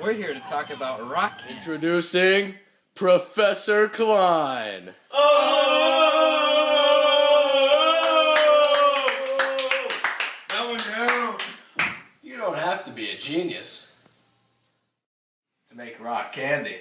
We're here to talk about rock candy. Introducing Professor Klein. That one down. You don't have to be a genius to make rock candy.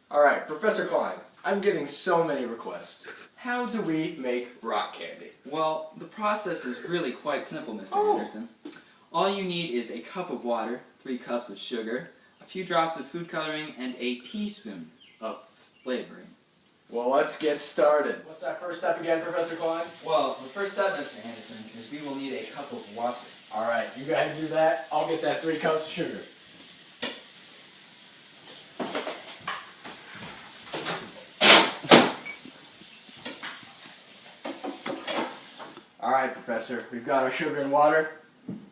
Alright, Professor Klein, I'm getting so many requests. How do we make rock candy? Well, the process is really quite simple, Mr. Anderson. All you need is a cup of water, 3 cups of sugar, a few drops of food coloring, and a teaspoon of flavoring. Well, let's get started. What's that first step again, Professor Klein? Well, the first step, Mr. Anderson, is we will need a cup of water. Alright, you go ahead and do that. I'll get that 3 cups of sugar. Alright, Professor, we've got our sugar and water.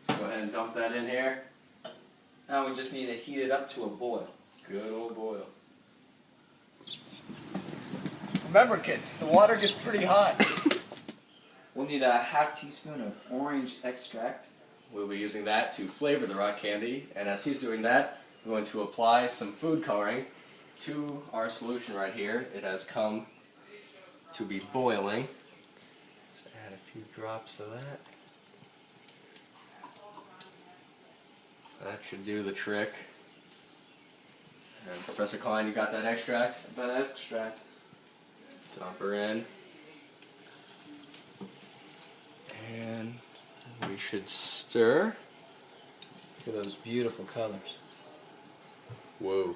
Go ahead and dump that in here. Now we just need to heat it up to a boil. Good old boil. Remember, kids, the water gets pretty hot. We'll need a half teaspoon of orange extract. We'll be using that to flavor the rock candy, and as he's doing that, I'm going to apply some food coloring to our solution right here. It has come to be boiling. Just add a few drops of that. That should do the trick. And Professor Klein, you got that extract? That extract. Dump her in. And we should stir. Look at those beautiful colors. Whoa.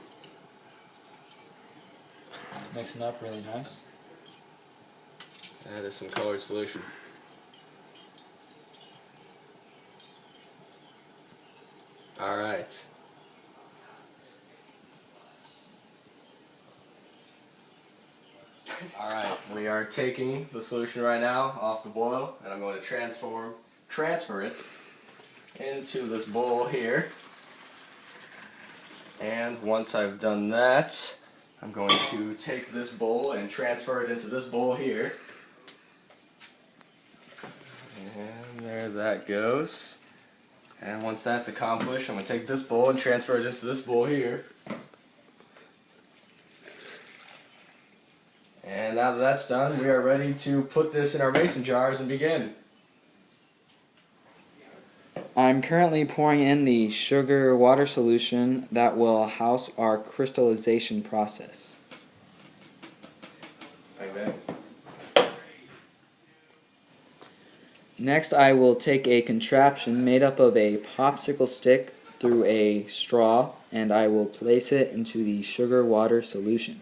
Mixing up really nice. That is some colored solution. Alright. Alright, we are taking the solution right now off the boil, and I'm going to transfer it into this bowl here. And once I've done that, I'm going to take this bowl and transfer it into this bowl here. And there that goes. And once that's accomplished, I'm going to take this bowl and transfer it into this bowl here. And now that that's done, we are ready to put this in our mason jars and begin. I'm currently pouring in the sugar water solution that will house our crystallization process. Bang bang. Next, I will take a contraption made up of a popsicle stick through a straw, and I will place it into the sugar water solution.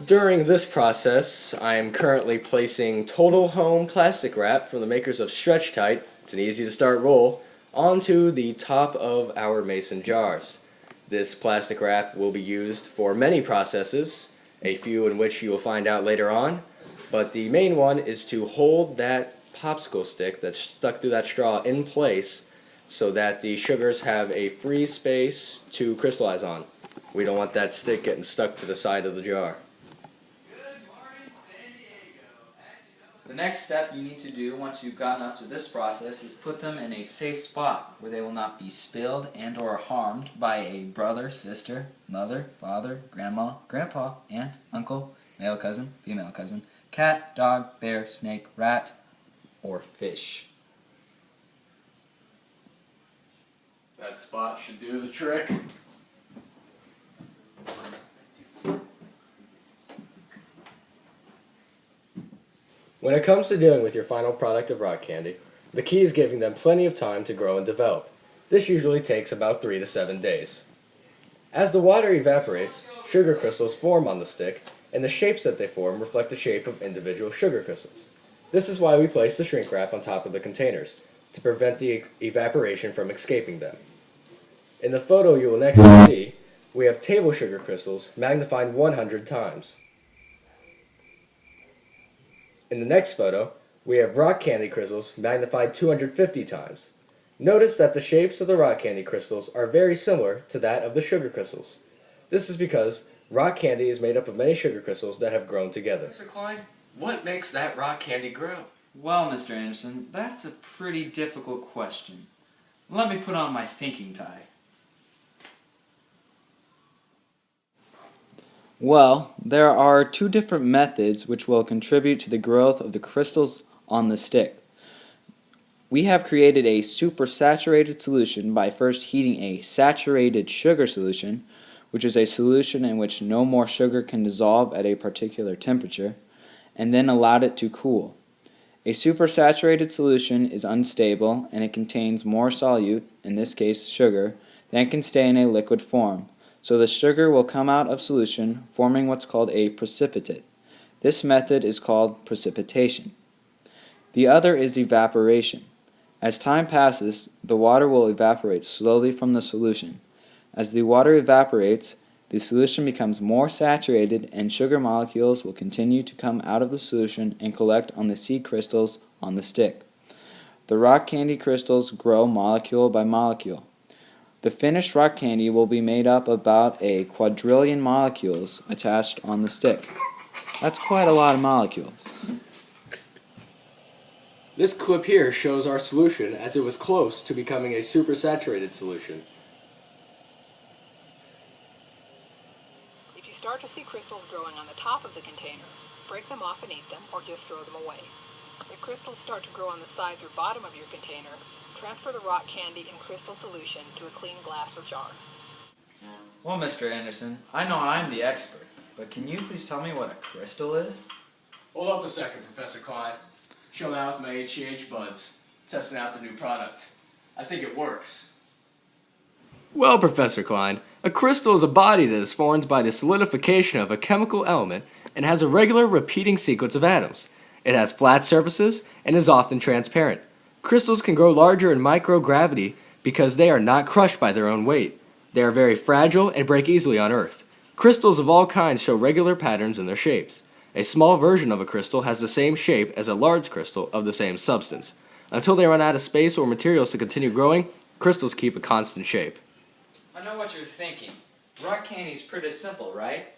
During this process, I am currently placing Total Home plastic wrap from the makers of Stretch Tight, it's an easy to start roll, onto the top of our mason jars. This plastic wrap will be used for many processes, a few in which you will find out later on, but the main one is to hold that popsicle stick that's stuck through that straw in place so that the sugars have a free space to crystallize on. We don't want that stick getting stuck to the side of the jar. The next step you need to do once you've gotten up to this process is put them in a safe spot where they will not be spilled and or harmed by a brother, sister, mother, father, grandma, grandpa, aunt, uncle, male cousin, female cousin, cat, dog, bear, snake, rat, or fish. That spot should do the trick. When it comes to dealing with your final product of rock candy, the key is giving them plenty of time to grow and develop. This usually takes about 3 to 7 days. As the water evaporates, sugar crystals form on the stick, and the shapes that they form reflect the shape of individual sugar crystals. This is why we place the shrink wrap on top of the containers, to prevent the evaporation from escaping them. In the photo you will next see, we have table sugar crystals magnified 100 times. In the next photo, we have rock candy crystals magnified 250 times. Notice that the shapes of the rock candy crystals are very similar to that of the sugar crystals. This is because rock candy is made up of many sugar crystals that have grown together. Mr. Klein, what makes that rock candy grow? Well, Mr. Anderson, that's a pretty difficult question. Let me put on my thinking tie. Well, there are two different methods which will contribute to the growth of the crystals on the stick. We have created a supersaturated solution by first heating a saturated sugar solution, which is a solution in which no more sugar can dissolve at a particular temperature, and then allowed it to cool. A supersaturated solution is unstable and it contains more solute, in this case sugar, than can stay in a liquid form, so the sugar will come out of solution, forming what's called a precipitate. This method is called precipitation. The other is evaporation. As time passes, the water will evaporate slowly from the solution. As the water evaporates, the solution becomes more saturated and sugar molecules will continue to come out of the solution and collect on the seed crystals on the stick. The rock candy crystals grow molecule by molecule. The finished rock candy will be made up of about a quadrillion molecules attached on the stick. That's quite a lot of molecules. This clip here shows our solution as it was close to becoming a supersaturated solution. If you start to see crystals growing on the top of the container, break them off and eat them, or just throw them away. If crystals start to grow on the sides or bottom of your container, transfer the rock candy in crystal solution to a clean glass or jar. Well, Mr. Anderson, I know I'm the expert, but can you please tell me what a crystal is? Hold up a second, Professor Klein. Chilling out with my HGH buds, testing out the new product. I think it works. Well, Professor Klein, a crystal is a body that is formed by the solidification of a chemical element and has a regular repeating sequence of atoms. It has flat surfaces and is often transparent. Crystals can grow larger in microgravity because they are not crushed by their own weight. They are very fragile and break easily on Earth. Crystals of all kinds show regular patterns in their shapes. A small version of a crystal has the same shape as a large crystal of the same substance. Until they run out of space or materials to continue growing, crystals keep a constant shape. I know what you're thinking. Rock candy is pretty simple, right?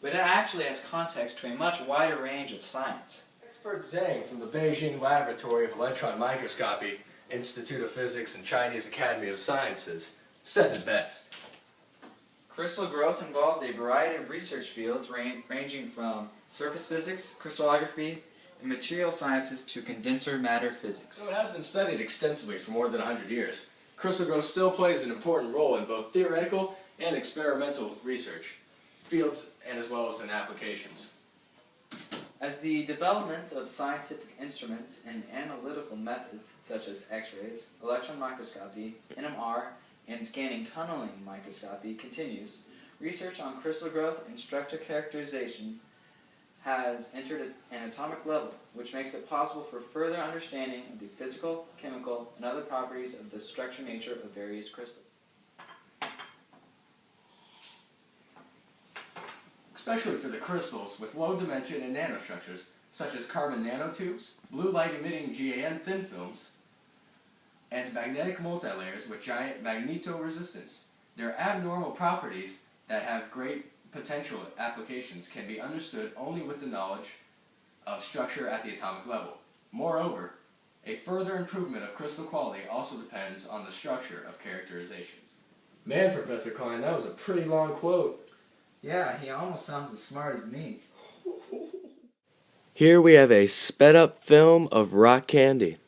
But it actually has context to a much wider range of science. Expert Zhang from the Beijing Laboratory of Electron Microscopy, Institute of Physics and Chinese Academy of Sciences, says it best. Crystal growth involves a variety of research fields ranging from surface physics, crystallography, and material sciences to condenser matter physics. So it has been studied extensively for more than 100 years. Crystal growth still plays an important role in both theoretical and experimental research fields and as well as in applications. As the development of scientific instruments and analytical methods such as X-rays, electron microscopy, NMR, and scanning tunneling microscopy continues, research on crystal growth and structure characterization has entered an atomic level, which makes it possible for further understanding of the physical, chemical, and other properties of the structure nature of various crystals. Especially for the crystals with low dimension and nanostructures, such as carbon nanotubes, blue light emitting GaN thin films, and magnetic multilayers with giant magnetoresistance. Their abnormal properties that have great potential applications can be understood only with the knowledge of structure at the atomic level. Moreover, a further improvement of crystal quality also depends on the structure of characterizations. Man, Professor Klein, that was a pretty long quote. Yeah, he almost sounds as smart as me. Here we have a sped up film of rock candy.